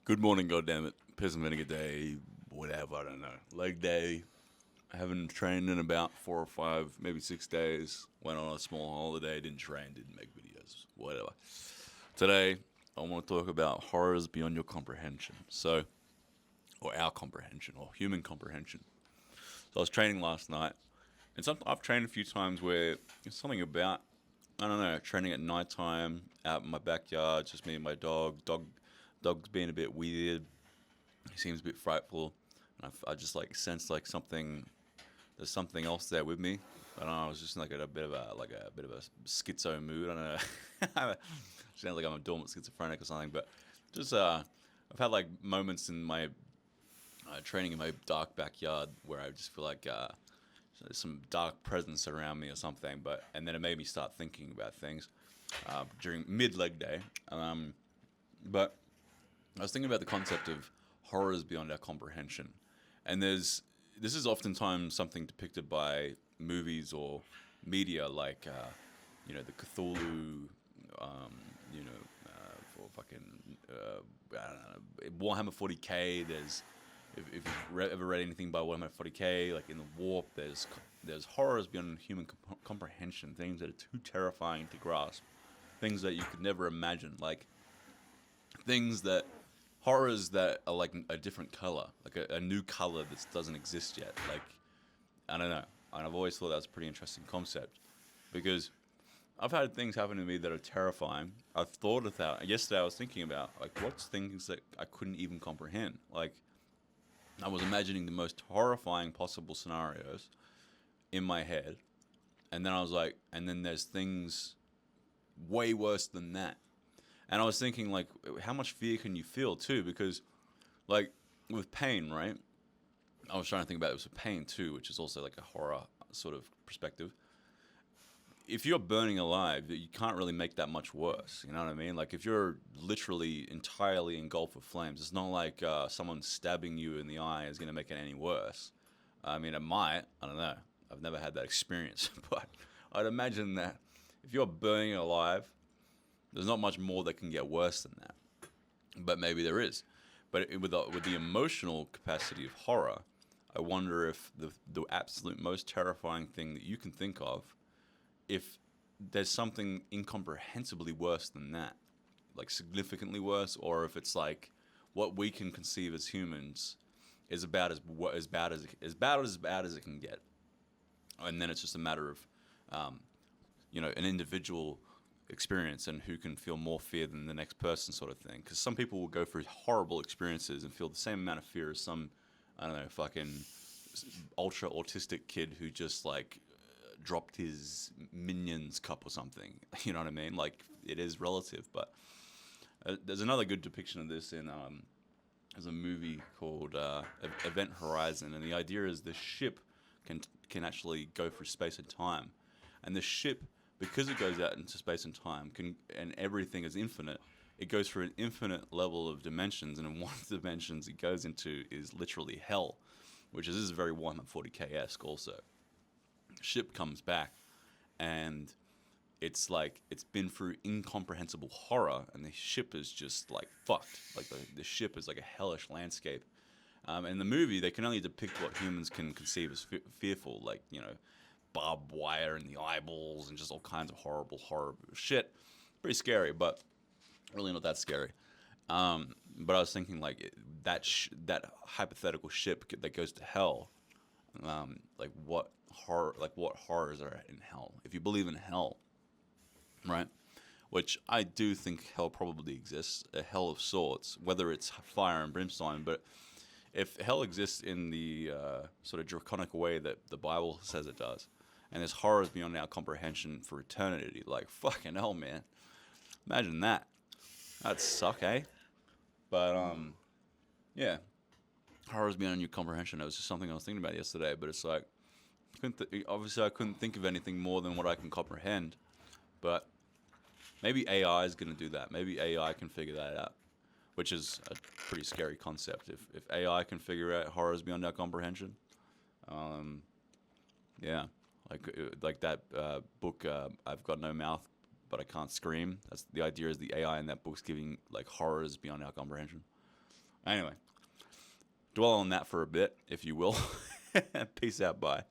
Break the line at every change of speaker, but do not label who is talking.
Good morning, goddammit. Piss and vinegar day, whatever, I don't know. Leg day. I haven't trained in about 4 or 5, maybe 6 days. Went on a small holiday, didn't train, didn't make videos, whatever. Today, I want to talk about horrors beyond your comprehension. Or our comprehension, or human comprehension. So I was training last night, and I've trained a few times where it's something about, I don't know, training at nighttime, out in my backyard, just me and my dog. Dog's being a bit weird. He seems a bit frightful, and I just like sense like there's something else there with me. I don't know. I was just like at a bit of a schizo mood. I don't know. Sounds like I'm a dormant schizophrenic or something, but just I've had like moments in my training in my dark backyard where I just feel like there's some dark presence around me or something. And then it made me start thinking about things during mid leg day. But I was thinking about the concept of horrors beyond our comprehension, and this is oftentimes something depicted by movies or media, like the Cthulhu, um, for fucking I don't know, Warhammer 40k. If you've ever read anything by Warhammer 40k, like in the Warp, there's horrors beyond human comprehension, things that are too terrifying to grasp, things that you could never imagine, like things that horrors that are like a different color, like a new color that doesn't exist yet. Like, I don't know. And I've always thought that's a pretty interesting concept because I've had things happen to me that are terrifying. I've thought of that. Yesterday I was thinking about like what's things that I couldn't even comprehend. Like I was imagining the most horrifying possible scenarios in my head, and then I was like, and then there's things way worse than that. And I was thinking, like, how much fear can you feel too? Because, like, with pain, right? I was trying to think about this with pain too, which is also like a horror sort of perspective. If you're burning alive, you can't really make that much worse. You know what I mean? Like, if you're literally entirely engulfed with flames, it's not like someone stabbing you in the eye is going to make it any worse. I mean, it might. I don't know. I've never had that experience, but I'd imagine that if you're burning alive, there's not much more that can get worse than that. But maybe there is. But with the emotional capacity of horror, I wonder if the absolute most terrifying thing that you can think of, if there's something incomprehensibly worse than that, like significantly worse, or if it's like what we can conceive as humans is about as bad as it can get, and then it's just a matter of an individual experience and who can feel more fear than the next person, sort of thing. Because some people will go through horrible experiences and feel the same amount of fear as some, I don't know, fucking ultra autistic kid who just like dropped his Minions cup or something. You know what I mean? Like it is relative, but there's another good depiction of this in there's a movie called Event Horizon, and the idea is the ship can actually go through space and time, and the ship, because it goes out into space and time, and everything is infinite, it goes through an infinite level of dimensions, and in one of the dimensions it goes into is literally hell, which is this is very Warhammer 40k-esque also. Ship comes back, and it's like it's been through incomprehensible horror, and the ship is just like fucked. Like the ship is like a hellish landscape. In the movie, they can only depict what humans can conceive as fearful, like barbed wire in the eyeballs and just all kinds of horrible shit. Pretty scary, but really not that scary. But I was thinking like that hypothetical ship that goes to hell, like what horrors are in hell? If you believe in hell, right? Which I do think hell probably exists, a hell of sorts, whether it's fire and brimstone. But if hell exists in the sort of draconic way that the Bible says it does, and there's horrors beyond our comprehension for eternity, like fucking hell, man. Imagine that. That'd suck, eh? But yeah, horrors beyond your comprehension. It was just something I was thinking about yesterday. But it's like, obviously, I couldn't think of anything more than what I can comprehend. But maybe AI is going to do that. Maybe AI can figure that out, which is a pretty scary concept. If AI can figure out horrors beyond our comprehension, yeah, like that book, I've Got No Mouth, but I Can't Scream. That's the idea. Is the AI in that book's giving like horrors beyond our comprehension. Anyway, dwell on that for a bit, if you will. Peace out. Bye.